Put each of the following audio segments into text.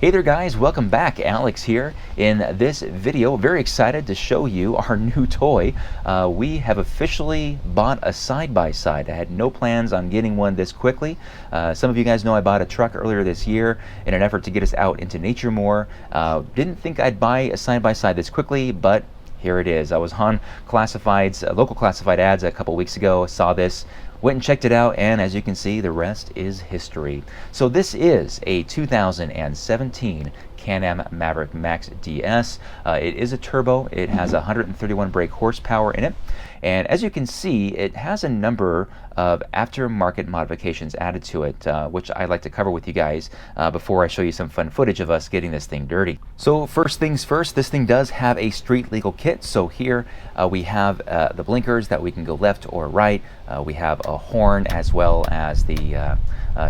Hey there guys, welcome back. Alex here. In this video, very excited to show you our new toy. We have officially bought a side-by-side. I had no plans on getting one this quickly. Some of you guys know I bought a truck earlier this year in an effort to get us out into nature more. Didn't think I'd buy a side-by-side this quickly, but here it is. I was on classifieds, local classified ads a couple weeks ago, saw this, went and checked it out, and as you can see, the rest is history. So this is a 2017 CanAm Maverick Max DS. It is a turbo. It has 131 brake horsepower in it. And as you can see, it has a number of aftermarket modifications added to it, which I'd like to cover with you guys before I show you some fun footage of us getting this thing dirty. So first things first, this thing does have a street legal kit. So here we have the blinkers that we can go left or right. We have a horn as well as the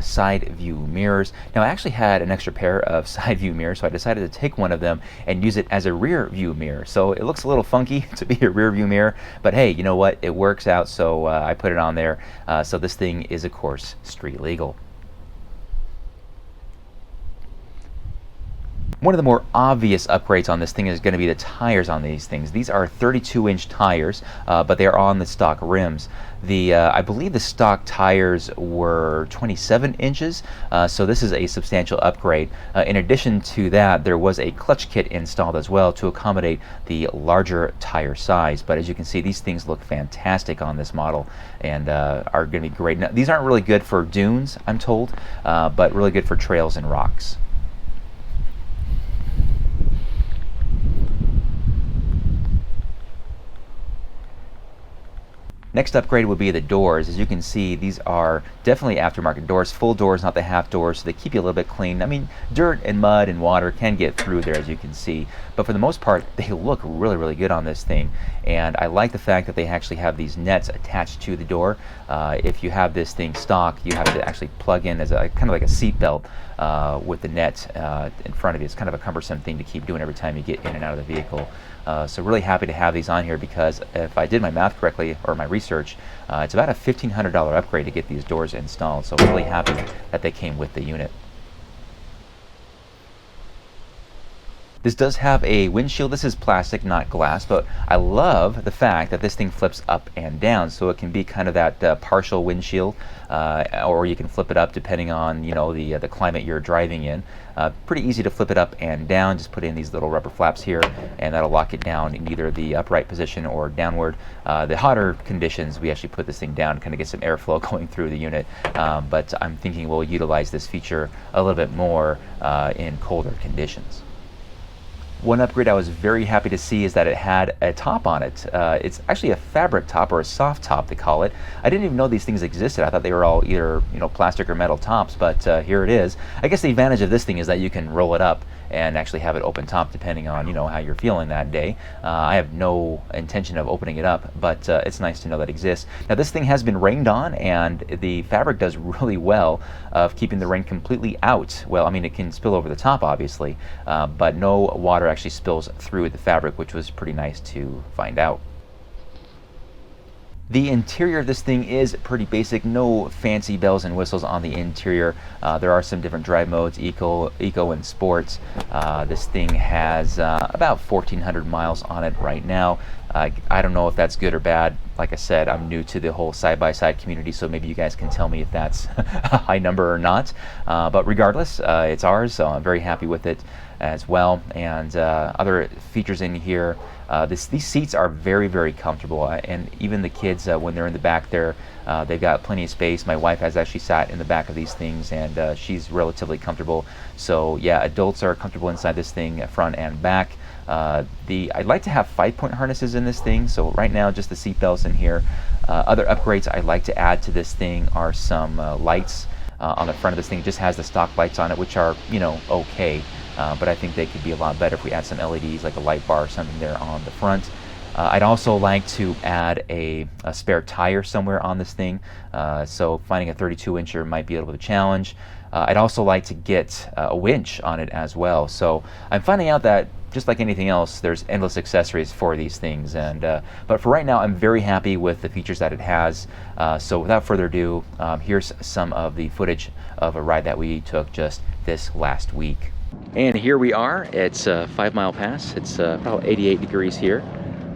side view mirrors. Now I actually had an extra pair of side view mirrors, so I decided to take one of them and use it as a rear view mirror. So it looks a little funky to be a rear view mirror, but hey, you know what? It works out, so I put it on there. So this thing is, of course, street legal. One of the more obvious upgrades on this thing is going to be the tires on these things. These are 32-inch tires, but they are on the stock rims. I believe the stock tires were 27 inches, so this is a substantial upgrade. In addition to that, there was a clutch kit installed as well to accommodate the larger tire size. But as you can see, these things look fantastic on this model and are going to be great. Now, these aren't really good for dunes, I'm told, but really good for trails and rocks. Next upgrade would be the doors. As you can see, these are definitely aftermarket doors, full doors, not the half doors, so they keep you a little bit clean. I mean, dirt and mud and water can get through there, as you can see, but for the most part, they look really, really good on this thing. And I like the fact that they actually have these nets attached to the door. If you have this thing stock, you have to actually plug in as a kind of like a seat belt with the net in front of you. It's kind of a cumbersome thing to keep doing every time you get in and out of the vehicle. So really happy to have these on here, because if I did my math correctly, or my research, it's about a $1,500 upgrade to get these doors installed. So really happy that they came with the unit. This does have a windshield. This is plastic, not glass, but I love the fact that this thing flips up and down, so it can be kind of that partial windshield, or you can flip it up depending on the climate you're driving in. Pretty easy to flip it up and down. Just put in these little rubber flaps here, and that'll lock it down in either the upright position or downward. The hotter conditions, we actually put this thing down, kind of get some airflow going through the unit. But I'm thinking we'll utilize this feature a little bit more in colder conditions. One upgrade I was very happy to see is that it had a top on it. It's actually a fabric top, or a soft top they call it. I didn't even know these things existed. I thought they were all either plastic or metal tops, but here it is. I guess the advantage of this thing is that you can roll it up and actually have it open top depending on how you're feeling that day. I have no intention of opening it up, but it's nice to know that it exists. Now this thing has been rained on, and the fabric does really well of keeping the rain completely out. Well, I mean, it can spill over the top obviously, but no water actually spills through the fabric, which was pretty nice to find out. The interior of this thing is pretty basic, no fancy bells and whistles on the interior. There are some different drive modes, eco and sports. This thing has about 1,400 miles on it right now. I don't know if that's good or bad. Like I said, I'm new to the whole side-by-side community, so maybe you guys can tell me if that's a high number or not. But regardless, it's ours, so I'm very happy with it as well. And other features in here, these seats are very, very comfortable, and even the kids, when they're in the back there, they've got plenty of space. My wife has actually sat in the back of these things, and she's relatively comfortable. So yeah, adults are comfortable inside this thing, front and back. I'd like to have 5-point harnesses in this thing, so right now just the seat belts in here. Other upgrades I'd like to add to this thing are some lights on the front of this thing. It just has the stock lights on it, which are okay, but I think they could be a lot better if we add some LEDs, like a light bar or something there on the front. I'd also like to add a spare tire somewhere on this thing, so finding a 32-incher might be a little bit of a challenge. I'd also like to get a winch on it as well. So I'm finding out that just like anything else, there's endless accessories for these things. But for right now, I'm very happy with the features that it has. So without further ado, here's some of the footage of a ride that we took just this last week. And here we are. It's 5 Mile Pass. It's about 88 degrees here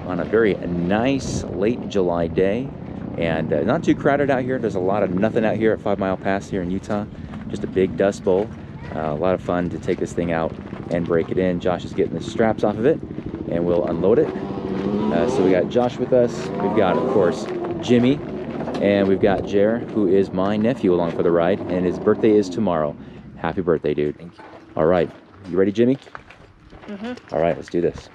on a very nice late July day. And not too crowded out here. There's a lot of nothing out here at 5 Mile Pass here in Utah. Just a big dust bowl. A lot of fun to take this thing out and break it in. Josh is getting the straps off of it, and we'll unload it. So we got Josh with us. We've got, of course, Jimmy, and we've got Jer, who is my nephew, along for the ride, and his birthday is tomorrow. Happy birthday, dude. Thank you. All right. You ready, Jimmy? Mm-hmm. All right, let's do this.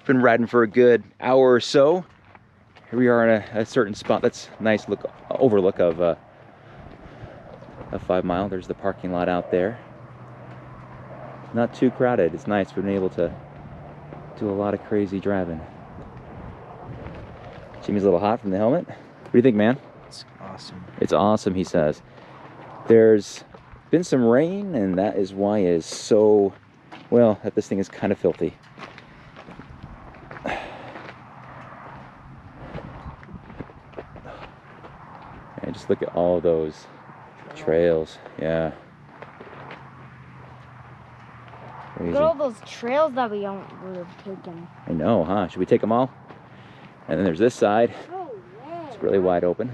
Been riding for a good hour or so. Here we are in a certain spot. That's a nice overlook of 5 Mile. There's the parking lot out there. Not too crowded. It's nice. We've been able to do a lot of crazy driving. Jimmy's a little hot from the helmet. What do you think, man? It's awesome. It's awesome, he says. There's been some rain, and that is why it's so, well, that this thing is kind of filthy. And just look at all of those trails. Yeah. Crazy. Look at all those trails that we would have taken. I know, huh? Should we take them all? And then there's this side. Oh, yeah. It's really wide open.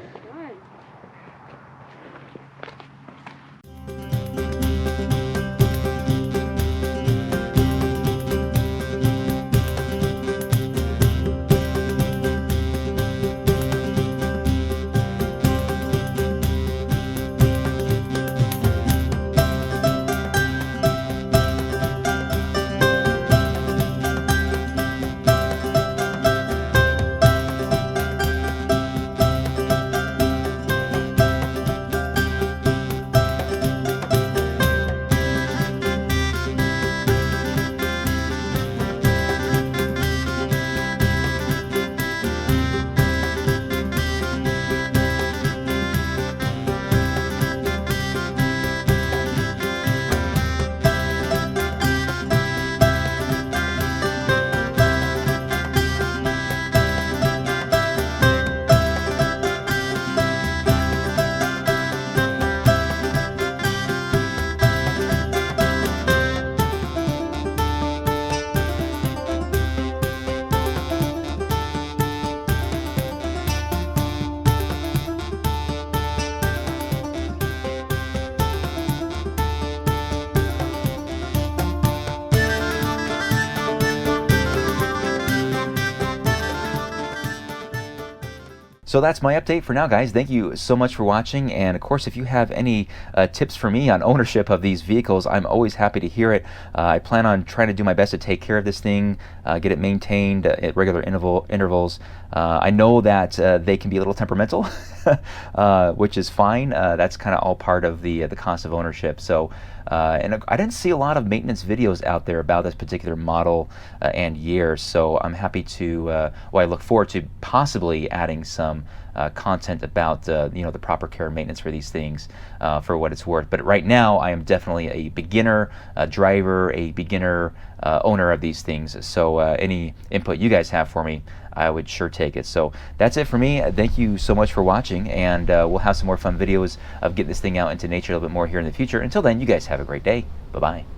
So that's my update for now, guys. Thank you so much for watching. And of course, if you have any tips for me on ownership of these vehicles, I'm always happy to hear it. I plan on trying to do my best to take care of this thing, get it maintained at regular intervals. I know that they can be a little temperamental, which is fine. That's kind of all part of the cost of ownership. So, and I didn't see a lot of maintenance videos out there about this particular model and year. So I'm happy to, well, I look forward to possibly adding some content about the proper care and maintenance for these things for what it's worth. But right now, I am definitely a beginner driver, a beginner owner of these things. So any input you guys have for me, I would sure take it. So that's it for me. Thank you so much for watching, and we'll have some more fun videos of getting this thing out into nature a little bit more here in the future. Until then, you guys have a great day. Bye-bye.